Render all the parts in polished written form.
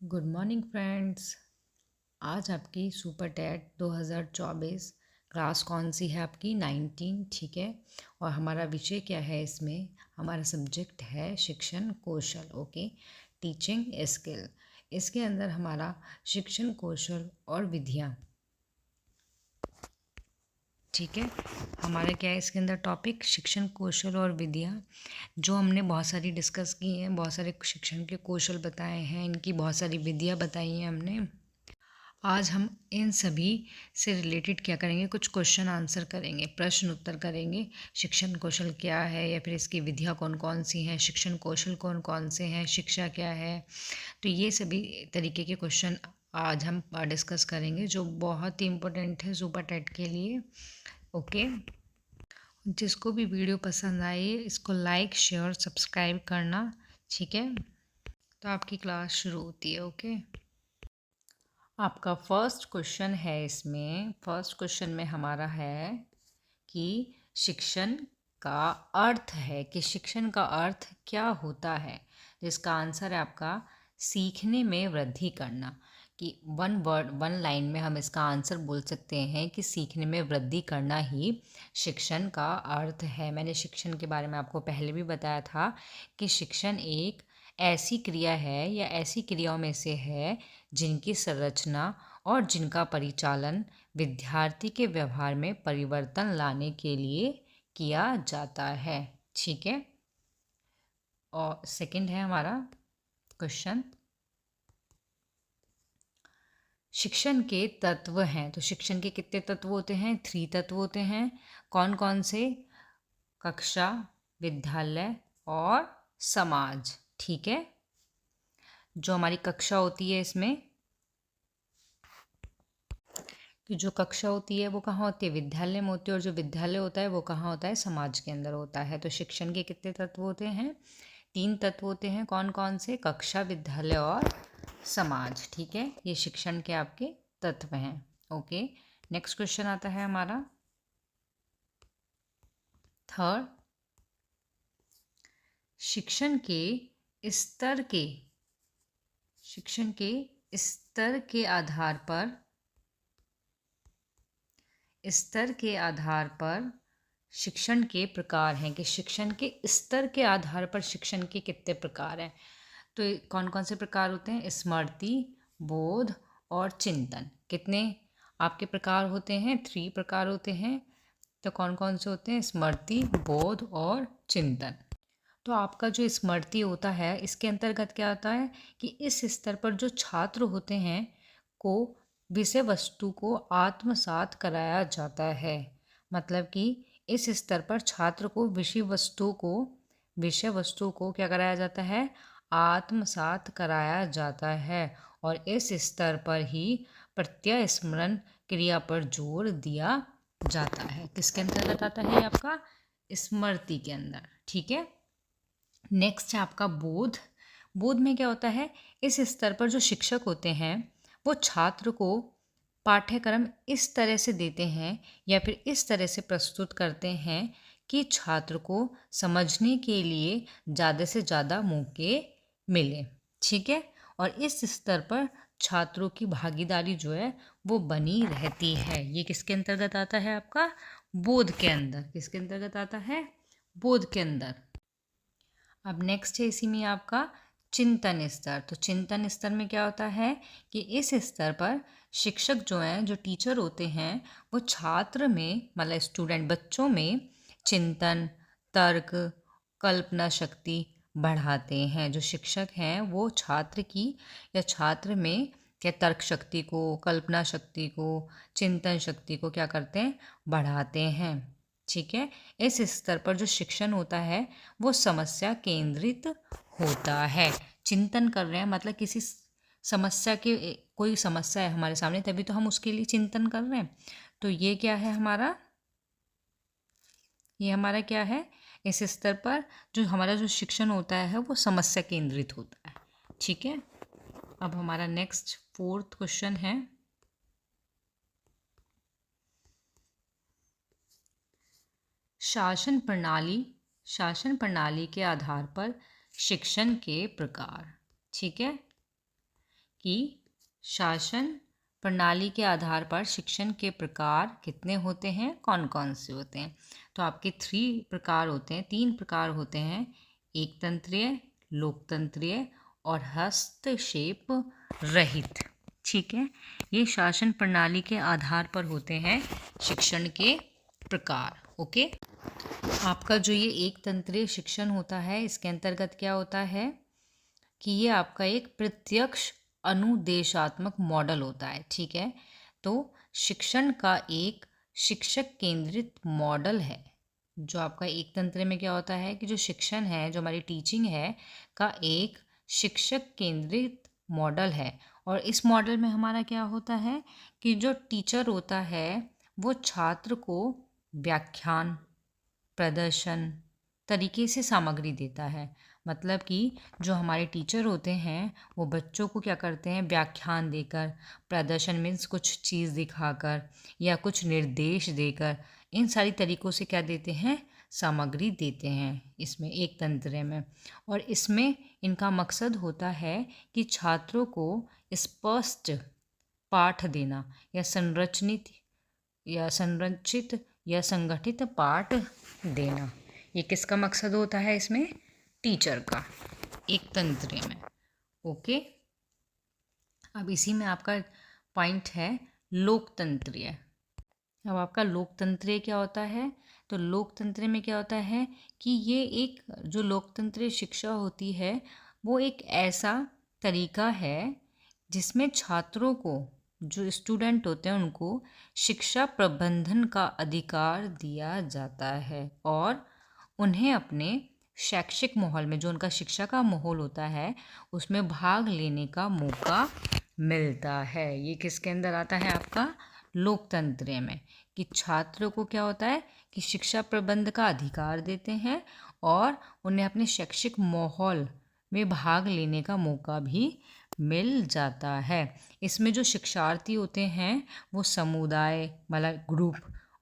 Good morning friends. आज आपकी super TET 2024 class कौन सी है? आपकी 19, ठीक है। और हमारा विषय क्या है? इसमें हमारा सब्जेक्ट है शिक्षण कौशल, ओके, टीचिंग स्किल। इसके अंदर हमारा शिक्षण कौशल और विधियाँ, ठीक है। हमारा क्या है इसके अंदर टॉपिक? शिक्षण कौशल और विधियाँ, जो हमने बहुत सारी डिस्कस की हैं। बहुत सारे शिक्षण के कौशल बताए हैं, इनकी बहुत सारी विधियाँ बताई हैं हमने। आज हम इन सभी से रिलेटेड क्या करेंगे? कुछ क्वेश्चन आंसर करेंगे, प्रश्न उत्तर करेंगे। शिक्षण कौशल क्या है, या फिर इसकी विधियाँ कौन कौन सी हैं, शिक्षण कौशल कौन कौन से हैं, शिक्षा क्या है। तो ये सभी तरीके के क्वेश्चन आज हम डिस्कस करेंगे, जो बहुत ही इम्पोर्टेंट है सुपर टेट के लिए, ओके। जिसको भी वीडियो पसंद आए इसको लाइक शेयर सब्सक्राइब करना, ठीक है। तो आपकी क्लास शुरू होती है, ओके। आपका फर्स्ट क्वेश्चन है। इसमें फर्स्ट क्वेश्चन में हमारा है कि शिक्षण का अर्थ है, कि शिक्षण का अर्थ क्या होता है। जिसका आंसर है आपका सीखने में वृद्धि करना। कि वन वर्ड वन लाइन में हम इसका आंसर बोल सकते हैं कि सीखने में वृद्धि करना ही शिक्षण का अर्थ है। मैंने शिक्षण के बारे में आपको पहले भी बताया था कि शिक्षण एक ऐसी क्रिया है या ऐसी क्रियाओं में से है जिनकी संरचना और जिनका परिचालन विद्यार्थी के व्यवहार में परिवर्तन लाने के लिए किया जाता है, ठीक है। और सेकंड है हमारा क्वेश्चन, शिक्षण के तत्व हैं। तो शिक्षण के कितने तत्व होते हैं? 3 तत्व होते हैं। कौन कौन से? कक्षा, विद्यालय और समाज, ठीक है। जो हमारी कक्षा होती है, इसमें कि जो कक्षा होती है वो कहाँ होती है? विद्यालय में होती है। और जो विद्यालय होता है वो कहाँ होता है? समाज के अंदर होता है। तो शिक्षण के कितने तत्व होते हैं? 3 तत्व होते हैं। कौन कौन से? कक्षा, विद्यालय और समाज, ठीक है। ये शिक्षण के आपके तत्व हैं, ओके। नेक्स्ट क्वेश्चन आता है हमारा थर्ड, शिक्षण के स्तर के शिक्षण के स्तर के आधार पर शिक्षण के प्रकार हैं। कि शिक्षण के स्तर के आधार पर शिक्षण के कितने प्रकार हैं? तो कौन कौन से प्रकार होते हैं? स्मृति, बोध और चिंतन। कितने आपके प्रकार होते हैं? 3 प्रकार होते हैं। तो कौन कौन से होते हैं? स्मृति, बोध और चिंतन। तो आपका जो स्मृति होता है, इसके अंतर्गत क्या आता है कि इस स्तर पर जो छात्र होते हैं को विषय वस्तु को आत्मसात कराया जाता है। मतलब कि इस स्तर पर छात्र को विषय वस्तु को क्या कराया जाता है? आत्मसात कराया जाता है। और इस स्तर पर ही प्रत्यस्मरण क्रिया पर जोर दिया जाता है। किसके अंतर्गत आता है? आपका स्मृति के अंदर, ठीक है। नेक्स्ट है आपका बोध। बोध में क्या होता है? इस स्तर पर जो शिक्षक होते हैं वो छात्र को पाठ्यक्रम इस तरह से देते हैं या फिर इस तरह से प्रस्तुत करते हैं कि छात्र को समझने के लिए ज़्यादा से ज़्यादा मौके मिले, ठीक है। और इस स्तर पर छात्रों की भागीदारी जो है वो बनी रहती है। ये किसके अंतर्गत आता है? आपका बोध के अंदर। किसके अंतर्गत आता है? बोध के अंदर। अब नेक्स्ट है इसी में आपका चिंतन स्तर। तो चिंतन स्तर में क्या होता है कि इस स्तर पर शिक्षक जो हैं, जो टीचर होते हैं, वो छात्र में मतलब स्टूडेंट बच्चों में चिंतन, तर्क, कल्पना शक्ति बढ़ाते हैं। जो शिक्षक हैं वो छात्र की या छात्र में क्या तर्क शक्ति को, कल्पना शक्ति को, चिंतन शक्ति को क्या करते हैं? बढ़ाते हैं, ठीक है। इस स्तर पर जो शिक्षण होता है वो समस्या केंद्रित होता है। चिंतन कर रहे हैं मतलब किसी समस्या के, कोई समस्या है हमारे सामने तभी तो हम उसके लिए चिंतन कर रहे हैं। तो ये क्या है हमारा? ये हमारा क्या है? इस स्तर पर जो हमारा जो शिक्षण होता है वो समस्या केंद्रित होता है, ठीक है। अब हमारा नेक्स्ट फोर्थ क्वेश्चन है, शासन प्रणाली के आधार पर शिक्षण के प्रकार, ठीक है। कि शासन प्रणाली के आधार पर शिक्षण के प्रकार कितने होते हैं, कौन कौन से होते हैं। तो आपके 3 प्रकार होते हैं, 3 प्रकार होते हैं, एकतंत्रीय, लोकतंत्रीय और हस्तक्षेप रहित। ठीक है, ये शासन प्रणाली के आधार पर होते हैं शिक्षण के प्रकार। ओके, आपका जो ये एकतंत्रीय शिक्षण होता है, इसके अंतर्गत क्या होता है कि ये आपका एक प्रत्यक्ष अनुदेशात्मक मॉडल होता है। ठीक है, तो शिक्षण का एक शिक्षक केंद्रित मॉडल है। जो आपका एकतंत्र में क्या होता है कि जो शिक्षण है, जो हमारी टीचिंग है, का एक शिक्षक केंद्रित मॉडल है। और इस मॉडल में हमारा क्या होता है कि जो टीचर होता है वो छात्र को व्याख्यान, प्रदर्शन तरीके से सामग्री देता है। मतलब कि जो हमारे टीचर होते हैं वो बच्चों को क्या करते हैं, व्याख्यान देकर, प्रदर्शन मीन्स कुछ चीज़ दिखाकर या कुछ निर्देश देकर, इन सारी तरीक़ों से क्या देते हैं, सामग्री देते हैं इसमें एक तंत्र में। और इसमें इनका मकसद होता है कि छात्रों को स्पष्ट पाठ देना या संरचित या संगठित पाठ देना। ये किसका मकसद होता है इसमें, टीचर का, एक तंत्र में। ओके, अब इसी में आपका पॉइंट है लोकतंत्रीय। अब आपका लोकतंत्रीय क्या होता है, तो लोकतंत्र में क्या होता है कि ये एक जो लोकतंत्रीय शिक्षा होती है वो एक ऐसा तरीका है जिसमें छात्रों को, जो स्टूडेंट होते हैं उनको शिक्षा प्रबंधन का अधिकार दिया जाता है और उन्हें अपने शैक्षिक माहौल में, जो उनका शिक्षा का माहौल होता है, उसमें भाग लेने का मौका मिलता है। ये किसके अंदर आता है, आपका लोकतंत्र में, कि छात्रों को क्या होता है कि शिक्षा प्रबंध का अधिकार देते हैं और उन्हें अपने शैक्षिक माहौल में भाग लेने का मौका भी मिल जाता है। इसमें जो शिक्षार्थी होते हैं वो समुदाय, मतलब ग्रुप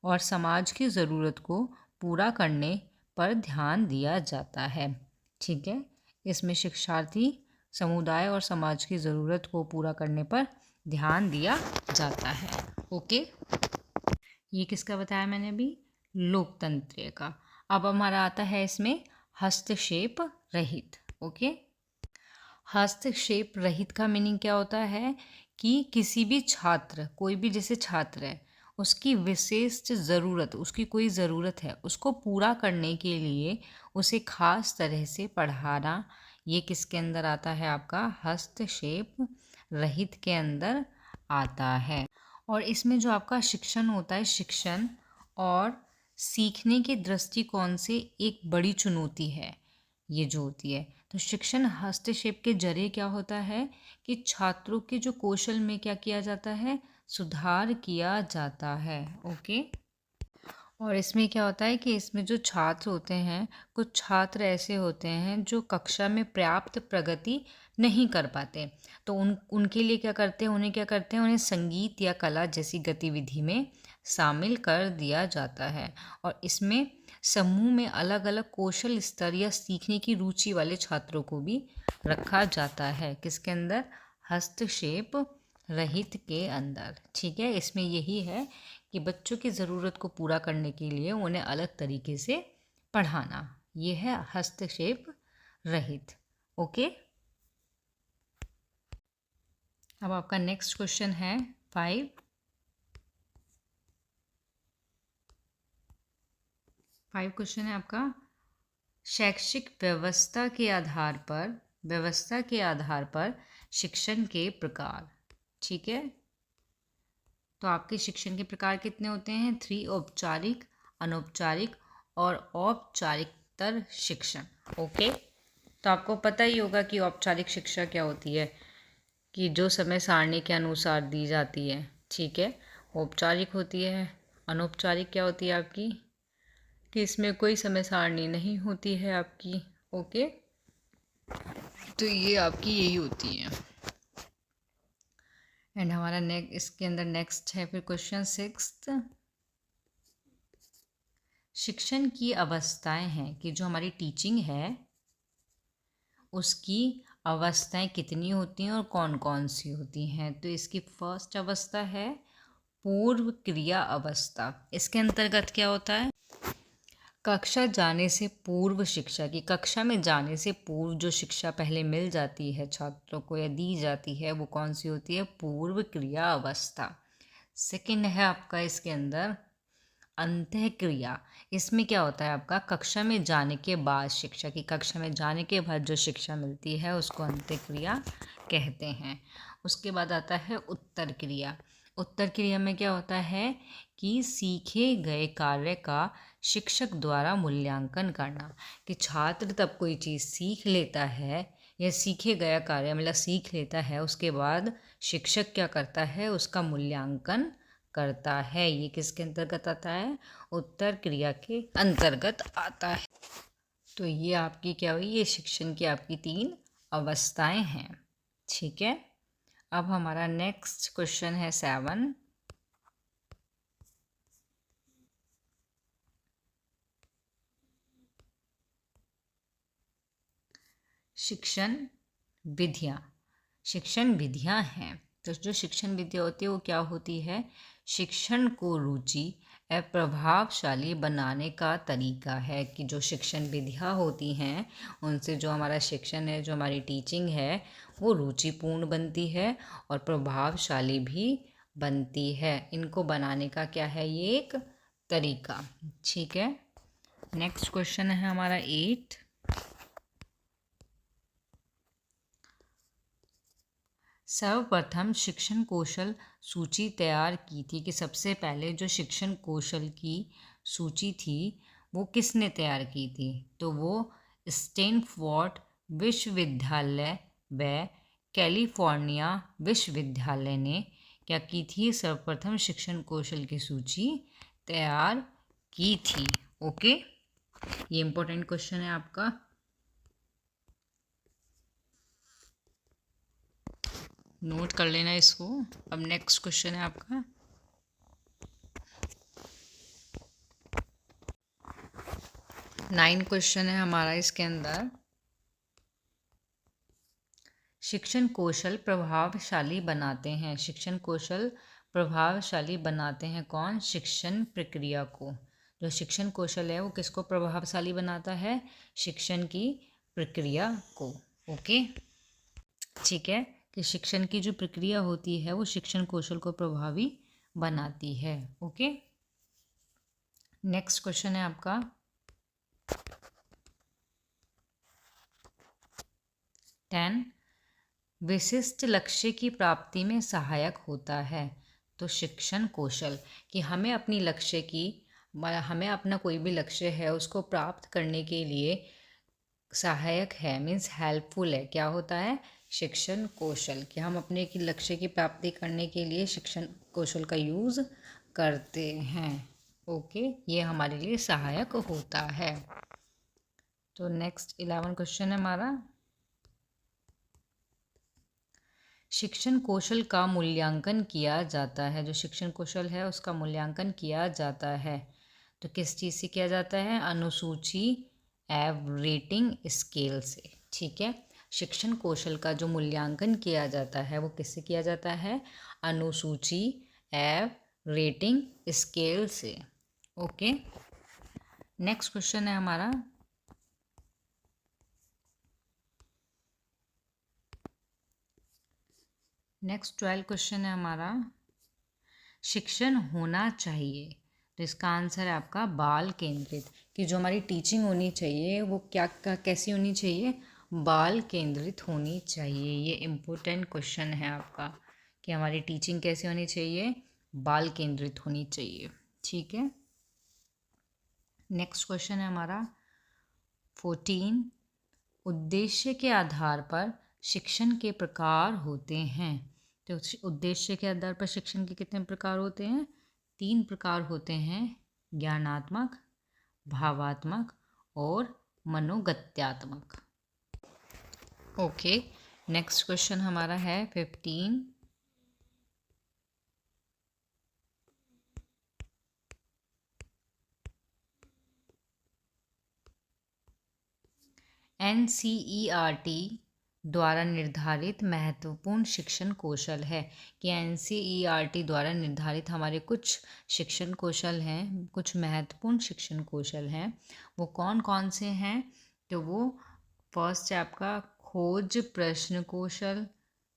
और समाज की ज़रूरत को पूरा करने पर ध्यान दिया जाता है। ठीक है, इसमें शिक्षार्थी, समुदाय और समाज की ज़रूरत को पूरा करने पर ध्यान दिया जाता है। ओके, ये किसका बताया मैंने अभी, लोकतंत्र का। अब हमारा आता है इसमें हस्तक्षेप रहित। ओके, हस्तक्षेप रहित का मीनिंग क्या होता है कि किसी भी छात्र, कोई भी जैसे छात्र है, उसकी विशेष ज़रूरत, उसकी कोई ज़रूरत है, उसको पूरा करने के लिए उसे खास तरह से पढ़ाना, ये किसके अंदर आता है, आपका हस्तक्षेप रहित के अंदर आता है। और इसमें जो आपका शिक्षण होता है, शिक्षण और सीखने के दृष्टिकोण से एक बड़ी चुनौती है ये जो होती है। तो शिक्षण हस्तक्षेप के जरिए क्या होता है कि छात्रों के जो कौशल में क्या किया जाता है, सुधार किया जाता है। ओके, और इसमें क्या होता है कि इसमें जो छात्र होते हैं, कुछ छात्र ऐसे होते हैं जो कक्षा में पर्याप्त प्रगति नहीं कर पाते, तो उनके लिए क्या करते हैं, उन्हें संगीत या कला जैसी गतिविधि में शामिल कर दिया जाता है। और इसमें समूह में अलग अलग कौशल स्तर या सीखने की रुचि वाले छात्रों को भी रखा जाता है, किसके अंदर, हस्तक्षेप रहित के अंदर। ठीक है, इसमें यही है कि बच्चों की ज़रूरत को पूरा करने के लिए उन्हें अलग तरीके से पढ़ाना, ये है हस्तक्षेप रहित। ओके, अब आपका नेक्स्ट क्वेश्चन है 5 क्वेश्चन है आपका, शैक्षिक व्यवस्था के आधार पर शिक्षण के प्रकार। ठीक है, तो आपके शिक्षण के प्रकार कितने होते हैं, 3, औपचारिक, अनौपचारिक और औपचारिकतर शिक्षण। ओके, तो आपको पता ही होगा कि औपचारिक शिक्षा क्या होती है, कि जो समय सारणी के अनुसार दी जाती है। ठीक है, औपचारिक होती है। अनौपचारिक क्या होती है आपकी, कि इसमें कोई समय सारणी नहीं होती है आपकी। ओके, तो ये आपकी यही होती है। एंड हमारा इसके अंदर नेक्स्ट है फिर क्वेश्चन 6, शिक्षण की अवस्थाएं हैं कि जो हमारी टीचिंग है उसकी अवस्थाएं कितनी होती हैं और कौन कौन सी होती हैं? तो इसकी फर्स्ट अवस्था है पूर्व क्रिया अवस्था। इसके अंतर्गत क्या होता है? कक्षा जाने से पूर्व शिक्षा की, कक्षा में जाने से पूर्व जो शिक्षा पहले मिल जाती है छात्रों को या दी जाती है, वो कौन सी होती है? पूर्व क्रिया अवस्था। सेकंड है आपका इसके अंदर अंतः क्रिया। इसमें क्या होता है आपका? कक्षा में जाने के बाद शिक्षा की, कक्षा में जाने के बाद जो शिक्षा मिलती है उसको अंतः क्रिया कहते हैं। उसके बाद आता है उत्तर क्रिया। उत्तर क्रिया में क्या होता है कि सीखे गए कार्य का शिक्षक द्वारा मूल्यांकन करना, कि छात्र तब कोई चीज़ सीख लेता है या सीखे गया कार्य मतलब सीख लेता है, उसके बाद शिक्षक क्या करता है? उसका मूल्यांकन करता है। ये किसके अंतर्गत आता है? उत्तर क्रिया के अंतर्गत आता है। तो ये आपकी क्या हुई? ये शिक्षण की आपकी 3 अवस्थाएं हैं। ठीक है, अब हमारा नेक्स्ट क्वेश्चन है 7। शिक्षण विधियाँ। शिक्षण विधियाँ हैं, तो जो शिक्षण विधियाँ होती है वो क्या होती है? शिक्षण को रुचि एवं प्रभावशाली बनाने का तरीका है, कि जो शिक्षण विधियाँ होती हैं उनसे जो हमारा शिक्षण है, जो हमारी टीचिंग है, वो रुचिपूर्ण बनती है और प्रभावशाली भी बनती है। इनको बनाने का क्या है? ये एक तरीका। ठीक है, नेक्स्ट क्वेश्चन है हमारा 8। सर्वप्रथम शिक्षण कौशल सूची तैयार की थी, कि सबसे पहले जो शिक्षण कौशल की सूची थी वो किसने तैयार की थी? तो वो स्टैनफोर्ड विश्वविद्यालय व कैलिफोर्निया विश्वविद्यालय ने क्या की थी? सर्वप्रथम शिक्षण कौशल की सूची तैयार की थी। ओके, ये इम्पोर्टेंट क्वेश्चन है आपका। नोट कर लेना इसको। अब नेक्स्ट क्वेश्चन है आपका 9 क्वेश्चन है हमारा इसके अंदर। शिक्षण कौशल प्रभावशाली बनाते हैं। शिक्षण कौशल प्रभावशाली बनाते हैं कौन? शिक्षण प्रक्रिया को। जो शिक्षण कौशल है वो किसको प्रभावशाली बनाता है? शिक्षण की प्रक्रिया को। ओके, ठीक है, कि शिक्षण की जो प्रक्रिया होती है वो शिक्षण कौशल को प्रभावी बनाती है। ओके, नेक्स्ट क्वेश्चन है आपका 10। विशिष्ट लक्ष्य की प्राप्ति में सहायक होता है। तो शिक्षण कौशल, कि हमें अपनी लक्ष्य की, हमें अपना कोई भी लक्ष्य है उसको प्राप्त करने के लिए सहायक है, मीन्स हेल्पफुल है। क्या होता है? शिक्षण कौशल, कि हम अपने की लक्ष्य की प्राप्ति करने के लिए शिक्षण कौशल का यूज़ करते हैं। ओके, ये हमारे लिए सहायक होता है। तो नेक्स्ट 11 क्वेश्चन है हमारा। शिक्षण कौशल का मूल्यांकन किया जाता है। जो शिक्षण कौशल है उसका मूल्यांकन किया जाता है, तो किस चीज़ से किया जाता है? अनुसूची एवं रेटिंग स्केल से। ठीक है, शिक्षण कौशल का जो मूल्यांकन किया जाता है वो किससे किया जाता है? अनुसूची एवं रेटिंग स्केल से। ओके, नेक्स्ट क्वेश्चन है हमारा नेक्स्ट 12 क्वेश्चन है हमारा। शिक्षण होना चाहिए, तो इसका आंसर है आपका बाल केंद्रित, कि जो हमारी टीचिंग होनी चाहिए वो कैसी होनी चाहिए? बाल केंद्रित होनी चाहिए। ये इम्पोर्टेंट क्वेश्चन है आपका, कि हमारी टीचिंग कैसी होनी चाहिए? बाल केंद्रित होनी चाहिए। ठीक है, नेक्स्ट क्वेश्चन है हमारा 14। उद्देश्य के आधार पर शिक्षण के प्रकार होते हैं। तो उद्देश्य के आधार पर शिक्षण के कितने प्रकार होते हैं? 3 प्रकार होते हैं, ज्ञानात्मक, भावात्मक और मनोगत्यात्मक। ओके, नेक्स्ट क्वेश्चन हमारा है 15। NCERT द्वारा निर्धारित महत्वपूर्ण शिक्षण कौशल है, कि एनसीईआरटी द्वारा निर्धारित हमारे कुछ शिक्षण कौशल हैं, कुछ महत्वपूर्ण शिक्षण कौशल हैं, वो कौन कौन से हैं? तो वो फर्स्ट है आपका खोज प्रश्न कौशल,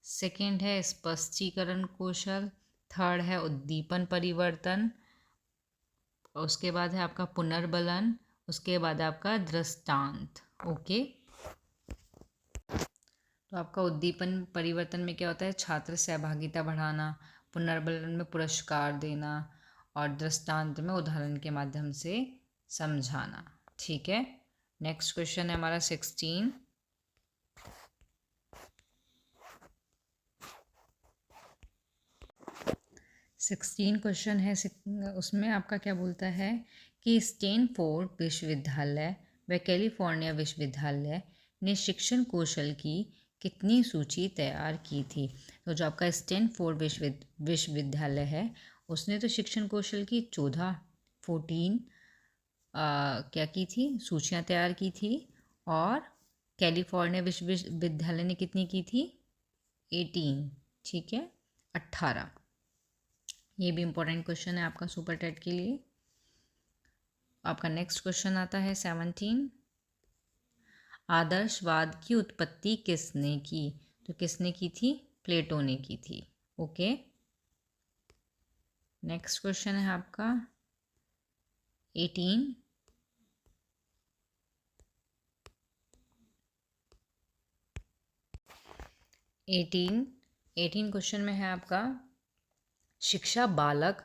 सेकंड है स्पष्टीकरण कौशल, थर्ड है उद्दीपन परिवर्तन, उसके बाद है आपका पुनर्बलन, उसके बाद आपका दृष्टांत। ओके, तो आपका उद्दीपन परिवर्तन में क्या होता है? छात्र सहभागिता बढ़ाना, पुनर्बलन में पुरस्कार देना, और दृष्टांत में उदाहरण के माध्यम से समझाना। ठीक है, नेक्स्ट क्वेश्चन है हमारा 16। क्वेश्चन है, उसमें आपका क्या बोलता है कि स्टैनफोर्ड विश्वविद्यालय व कैलिफोर्निया विश्वविद्यालय ने शिक्षण कौशल की कितनी सूची तैयार की थी? तो जो आपका स्टैनफोर्ड विश्वविद्यालय है, उसने तो शिक्षण कौशल की 14 क्या की थी? सूचियाँ तैयार की थी। और कैलिफोर्निया विश्वविद्यालय ने कितनी की थी? 18। ठीक है, 18। ये भी इम्पोर्टेंट क्वेश्चन है आपका सुपर टेट के लिए। आपका नेक्स्ट क्वेश्चन आता है 17। आदर्शवाद की उत्पत्ति किसने की? तो किसने की थी? प्लेटो ने की थी। ओके, नेक्स्ट क्वेश्चन है आपका 18। क्वेश्चन में है आपका शिक्षा बालक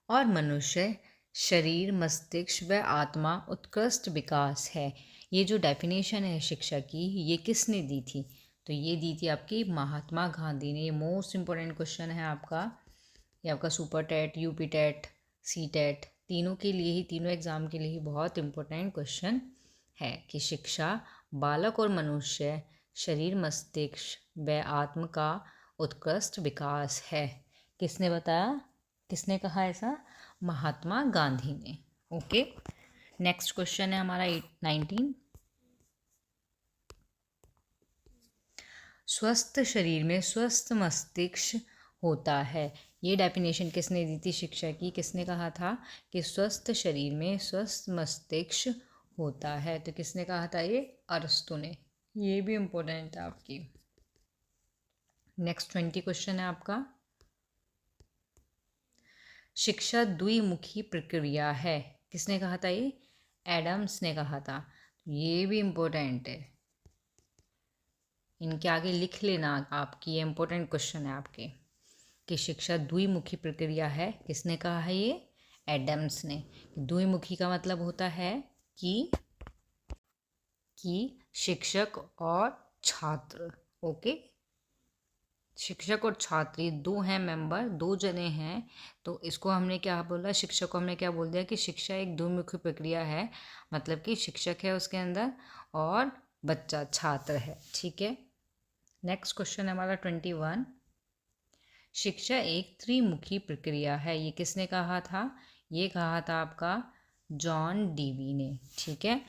और मनुष्य शरीर, मस्तिष्क व आत्मा उत्कृष्ट विकास है। ये जो डेफिनेशन है शिक्षा की, ये किसने दी थी? तो ये दी थी आपकी महात्मा गांधी ने। ये मोस्ट इम्पोर्टेंट क्वेश्चन है आपका। ये आपका super TET, UP TET, C TET, तीनों के लिए ही, तीनों एग्जाम के लिए ही बहुत इम्पोर्टेंट क्वेश्चन है कि शिक्षा बालक और मनुष्य शरीर, मस्तिष्क व आत्म का उत्कृष्ट विकास है। किसने बताया? किसने कहा ऐसा? महात्मा गांधी ने। ओके, नेक्स्ट क्वेश्चन है हमारा 19। स्वस्थ शरीर में स्वस्थ मस्तिष्क होता है। ये डेफिनेशन किसने दी थी शिक्षा की? किसने कहा था कि स्वस्थ शरीर में स्वस्थ मस्तिष्क होता है? तो किसने कहा था? ये अरस्तु ने। ये भी इम्पोर्टेंट है आपकी। नेक्स्ट 20 क्वेश्चन है आपका शिक्षा द्विमुखी प्रक्रिया है। किसने कहा था? ये एडम्स ने कहा था। ये भी इम्पोर्टेंट है, इनके आगे लिख लेना आपकी। ये इम्पोर्टेंट क्वेश्चन है आपके कि शिक्षा द्विमुखी प्रक्रिया है। किसने कहा है? ये एडम्स ने। द्विमुखी का मतलब होता है कि शिक्षक और छात्र। ओके, शिक्षक और छात्र दो हैं मेंबर, दो जने हैं, तो इसको हमने क्या बोला? शिक्षक को हमने क्या बोल दिया कि शिक्षा एक द्विमुखी प्रक्रिया है, मतलब कि शिक्षक है उसके अंदर और बच्चा छात्र है। ठीक है, नेक्स्ट क्वेश्चन है हमारा 21। शिक्षा एक त्रिमुखी प्रक्रिया है। ये किसने कहा था? ये कहा था आपका जॉन डीवी ने। ठीक है,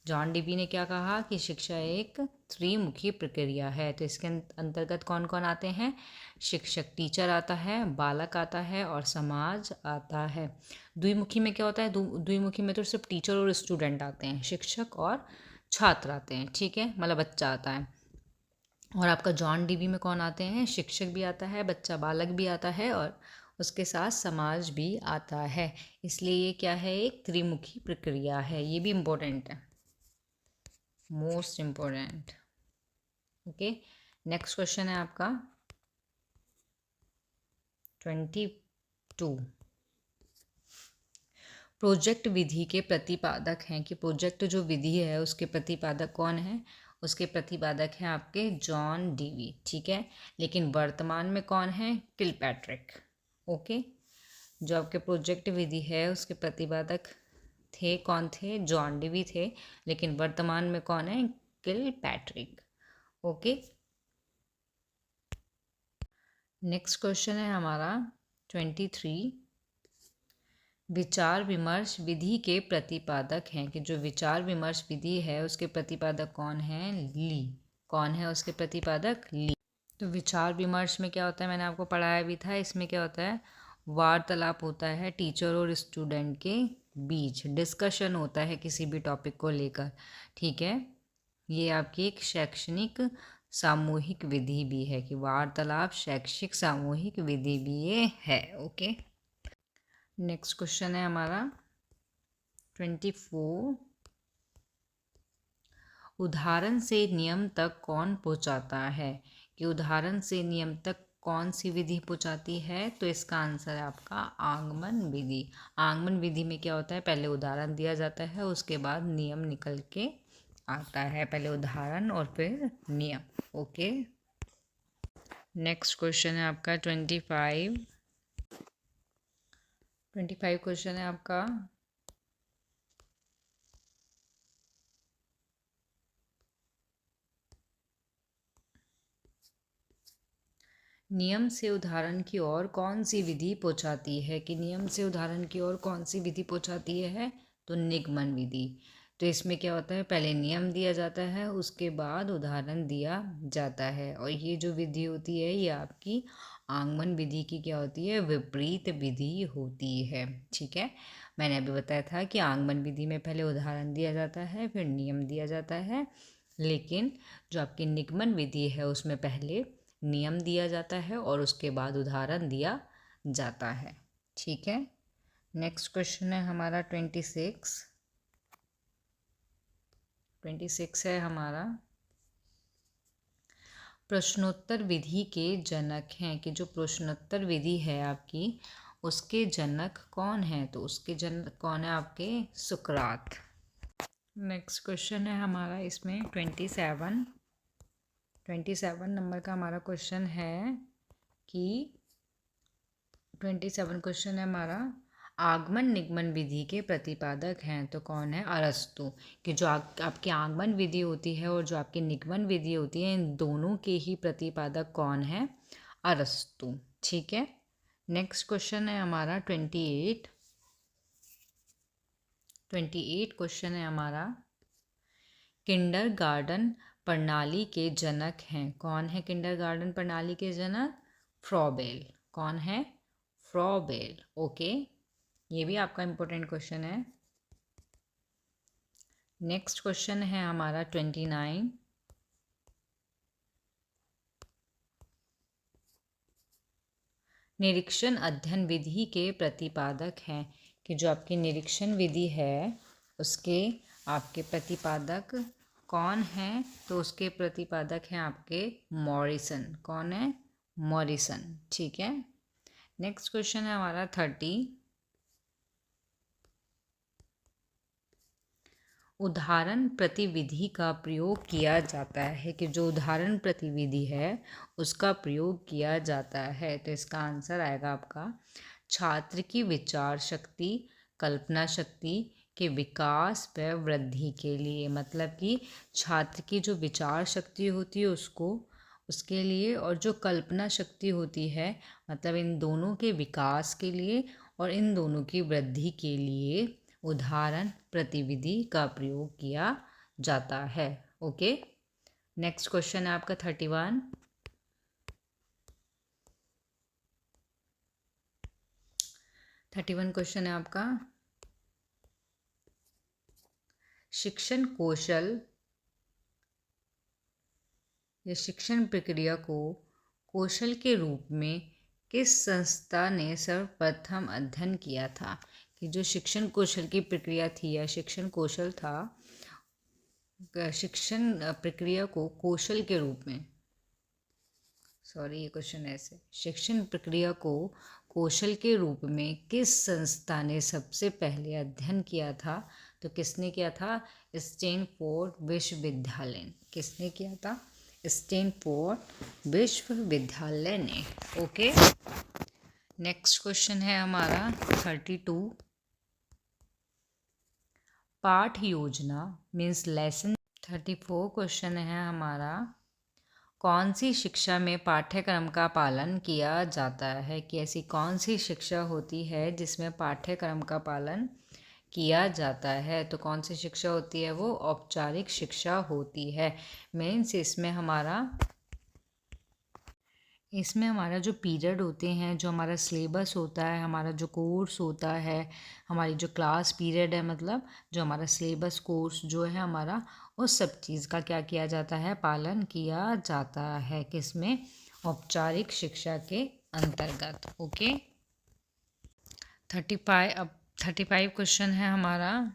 जॉन डीवी ने क्या कहा कि शिक्षा एक त्रिमुखी प्रक्रिया है। तो इसके अंतर्गत कौन कौन आते हैं? शिक्षक, टीचर आता है, बालक आता है और समाज आता है। द्विमुखी में क्या होता है? द्विमुखी में तो सिर्फ टीचर और स्टूडेंट आते हैं, शिक्षक और छात्र आते हैं। ठीक है, मतलब बच्चा आता है। और आपका जॉन डीवी में कौन आते हैं? शिक्षक भी आता है, बच्चा बालक भी आता है और उसके साथ समाज भी आता है। इसलिए ये क्या है? एक त्रिमुखी प्रक्रिया है। ये भी इम्पोर्टेंट है, most important. Okay, next question है आपका 22। प्रोजेक्ट विधि के प्रतिपादक हैं, कि प्रोजेक्ट जो विधि है उसके प्रतिपादक कौन है? उसके प्रतिपादक हैं आपके जॉन डीवी। ठीक है, लेकिन वर्तमान में कौन है? किलपैट्रिक। ओके, जो आपके प्रोजेक्ट विधि है उसके प्रतिपादक थे, कौन थे? जॉन डीवी थे, लेकिन वर्तमान में कौन है? किलपैट्रिक। ओके, नेक्स्ट क्वेश्चन है हमारा 23। विचार विमर्श विधि के प्रतिपादक हैं, कि जो विचार विमर्श विधि है उसके प्रतिपादक कौन है? ली। कौन है उसके प्रतिपादक? ली। तो विचार विमर्श में क्या होता है, मैंने आपको पढ़ाया भी था, इसमें क्या होता है, वार्तालाप होता है टीचर और स्टूडेंट के बीच, डिस्कशन होता है किसी भी टॉपिक को लेकर, ठीक है। ये आपकी एक शैक्षणिक सामूहिक विधि भी है कि वार्तालाप शैक्षिक सामूहिक विधि भी ये है। ओके, नेक्स्ट क्वेश्चन है हमारा 24। उदाहरण से नियम तक कौन पहुंचाता है, कि उदाहरण से नियम तक कौन सी विधि पहुंचाती है? तो इसका आंसर है आपका आगमन विधि। आगमन विधि में क्या होता है, पहले उदाहरण दिया जाता है, उसके बाद नियम निकल के आता है, पहले उदाहरण और फिर नियम। ओके, नेक्स्ट क्वेश्चन है आपका 25। 25 क्वेश्चन है आपका, नियम से उदाहरण की ओर कौन सी विधि पहुंचाती है, कि नियम से उदाहरण की ओर कौन सी विधि पहुंचाती है? तो निगमन विधि। तो इसमें क्या होता है, पहले नियम दिया जाता है, उसके बाद उदाहरण दिया जाता है, और ये जो विधि होती है ये आपकी आगमन विधि की क्या होती है, विपरीत विधि होती है, ठीक है। मैंने अभी बताया था कि आगमन विधि में पहले उदाहरण दिया जाता है, फिर नियम दिया जाता है, लेकिन जो आपकी निगमन विधि है उसमें पहले नियम दिया जाता है और उसके बाद उदाहरण दिया जाता है, ठीक है। नेक्स्ट क्वेश्चन है हमारा 26। 26 है हमारा, प्रश्नोत्तर विधि के जनक हैं, कि जो प्रश्नोत्तर विधि है आपकी उसके जनक कौन है? तो उसके जनक कौन है आपके? सुकरात। नेक्स्ट क्वेश्चन है हमारा इसमें 27। 27 नंबर का हमारा क्वेश्चन है कि 27 क्वेश्चन है हमारा, आगमन निगमन विधि के प्रतिपादक हैं तो कौन है? अरस्तु। कि जो आपकी आगमन विधि होती है और जो आपकी निगमन विधि होती है, इन दोनों के ही प्रतिपादक कौन है? अरस्तु, ठीक है। नेक्स्ट क्वेश्चन है हमारा 28। 28 क्वेश्चन है हमारा, किंडरगार्टन प्रणाली के जनक हैं, कौन है किंडरगार्टन प्रणाली के जनक? फ्रॉबेल। कौन है? फ्रॉबेल। ओके, ये भी आपका इम्पोर्टेंट क्वेश्चन है। नेक्स्ट क्वेश्चन है हमारा 29। निरीक्षण अध्ययन विधि के प्रतिपादक हैं, कि जो आपकी निरीक्षण विधि है उसके आपके प्रतिपादक कौन हैं? तो उसके प्रतिपादक हैं आपके मॉरिसन। कौन है? मॉरिसन, ठीक है। नेक्स्ट क्वेश्चन है हमारा 30। उदाहरण प्रतिविधि का प्रयोग किया जाता है, कि जो उदाहरण प्रतिविधि है उसका प्रयोग किया जाता है, तो इसका आंसर आएगा आपका छात्र की विचार शक्ति, कल्पना शक्ति के विकास व वृद्धि के लिए। मतलब कि छात्र की जो विचार शक्ति होती है उसके लिए, और जो कल्पना शक्ति होती है, मतलब इन दोनों के विकास के लिए और इन दोनों की वृद्धि के लिए उदाहरण प्रतिविधि का प्रयोग किया जाता है। ओके, नेक्स्ट क्वेश्चन है आपका 31। 31 क्वेश्चन है आपका, शिक्षण कौशल या शिक्षण प्रक्रिया को कौशल के रूप में किस संस्था ने सर्वप्रथम अध्ययन किया था? कि जो शिक्षण कौशल की प्रक्रिया थी या शिक्षण कौशल था, शिक्षण प्रक्रिया को कौशल के रूप में, ये क्वेश्चन ऐसे, शिक्षण प्रक्रिया को कौशल के रूप में किस संस्था ने सबसे पहले अध्ययन किया था? तो किसने किया था? स्टैनफोर्ड विश्वविद्यालय। किसने किया था? स्टैनफोर्ड विश्वविद्यालय ने। ओके, नेक्स्ट क्वेश्चन है हमारा 32। पाठ योजना मीन्स लेसन। 34 क्वेश्चन है हमारा, कौन सी शिक्षा में पाठ्यक्रम का पालन किया जाता है? कि ऐसी कौन सी शिक्षा होती है जिसमें पाठ्यक्रम का पालन किया जाता है। तो कौन सी शिक्षा होती है? वो औपचारिक शिक्षा होती है। मीन्स इसमें हमारा जो पीरियड होते हैं, जो हमारा सिलेबस होता है, हमारा जो कोर्स होता है, हमारी जो क्लास पीरियड है, मतलब जो हमारा सिलेबस कोर्स जो है हमारा, उस सब चीज़ का क्या किया जाता है? पालन किया जाता है। किसमें? औपचारिक शिक्षा के अंतर्गत। ओके। 35 क्वेश्चन है हमारा।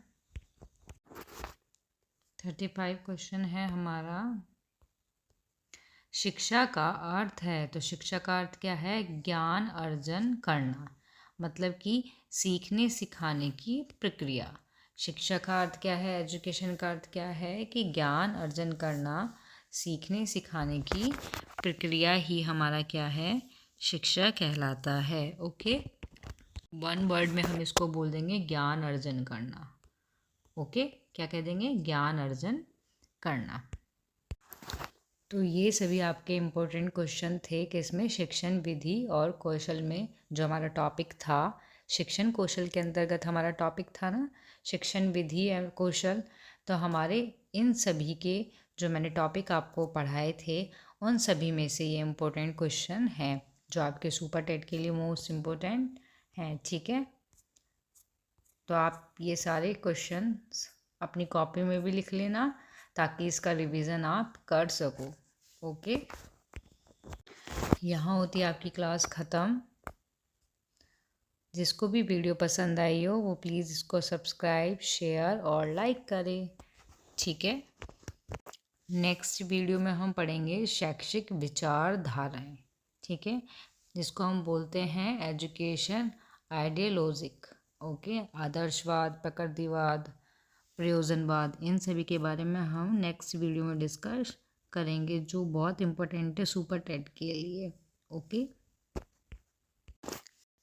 35 क्वेश्चन है हमारा। शिक्षा का अर्थ है, तो शिक्षा का अर्थ क्या है? ज्ञान अर्जन करना, मतलब कि सीखने सिखाने की प्रक्रिया। शिक्षा का अर्थ क्या है? एजुकेशन का अर्थ क्या है? कि ज्ञान अर्जन करना, सीखने सिखाने की प्रक्रिया ही हमारा क्या है? शिक्षा कहलाता है। ओके। वन वर्ड में हम इसको बोल देंगे ज्ञान अर्जन करना। ओके, क्या कह देंगे? ज्ञान अर्जन करना। तो ये सभी आपके इम्पोर्टेंट क्वेश्चन थे कि इसमें शिक्षण विधि और कौशल में जो हमारा टॉपिक था, शिक्षण कौशल के अंतर्गत हमारा टॉपिक था ना, शिक्षण विधि एवं कौशल। तो हमारे इन सभी के जो मैंने टॉपिक आपको पढ़ाए थे, उन सभी में से ये इम्पोर्टेंट क्वेश्चन हैं जो आपके सुपर टेट के लिए मोस्ट इम्पोर्टेंट हैं। ठीक है, तो आप ये सारे क्वेश्चंस अपनी कॉपी में भी लिख लेना ताकि इसका रिवीजन आप कर सको। ओके, यहाँ होती है आपकी क्लास ख़त्म। जिसको भी वीडियो पसंद आई हो वो प्लीज़ इसको सब्सक्राइब, शेयर और लाइक करें। ठीक है, नेक्स्ट वीडियो में हम पढ़ेंगे शैक्षिक विचारधाराएं। ठीक है, जिसको हम बोलते हैं एजुकेशन आइडियोलॉजिक। ओके, आदर्शवाद, प्रकृतिवाद, प्रयोजनवाद, इन सभी के बारे में हम नेक्स्ट वीडियो में डिस्कस करेंगे, जो बहुत इम्पोर्टेंट है सुपर टेट के लिए। ओके,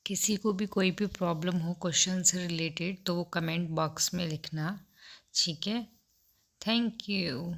किसी को भी कोई भी प्रॉब्लम हो क्वेश्चन से रिलेटेड तो वो कमेंट बॉक्स में लिखना। ठीक है, थैंक यू।